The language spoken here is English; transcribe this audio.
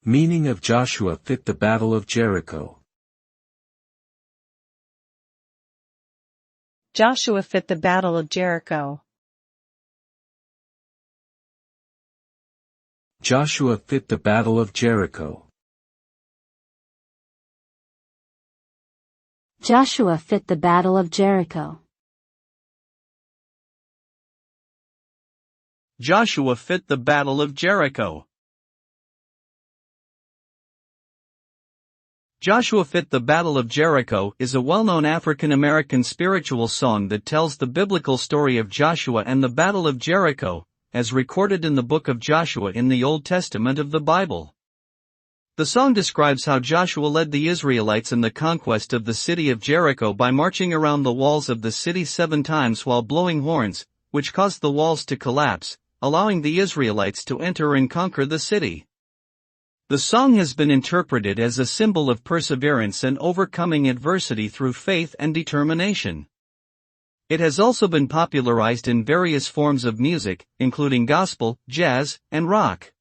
Meaning of Joshua fit the Battle of Jericho. Joshua fit the Battle of Jericho. Joshua fit the Battle of Jericho. Joshua fit the Battle of Jericho. Joshua fit the Battle of Jericho. Joshua Fit the Battle of Jericho is a well-known African-American spiritual song that tells the biblical story of Joshua and the Battle of Jericho, as recorded in the book of Joshua in the Old Testament of the Bible. The song describes how Joshua led the Israelites in the conquest of the city of Jericho by marching around the walls of the city 7 times while blowing horns, which caused the walls to collapse, allowing the Israelites to enter and conquer the city. The song has been interpreted as a symbol of perseverance and overcoming adversity through faith and determination. It has also been popularized in various forms of music, including gospel, jazz, and rock.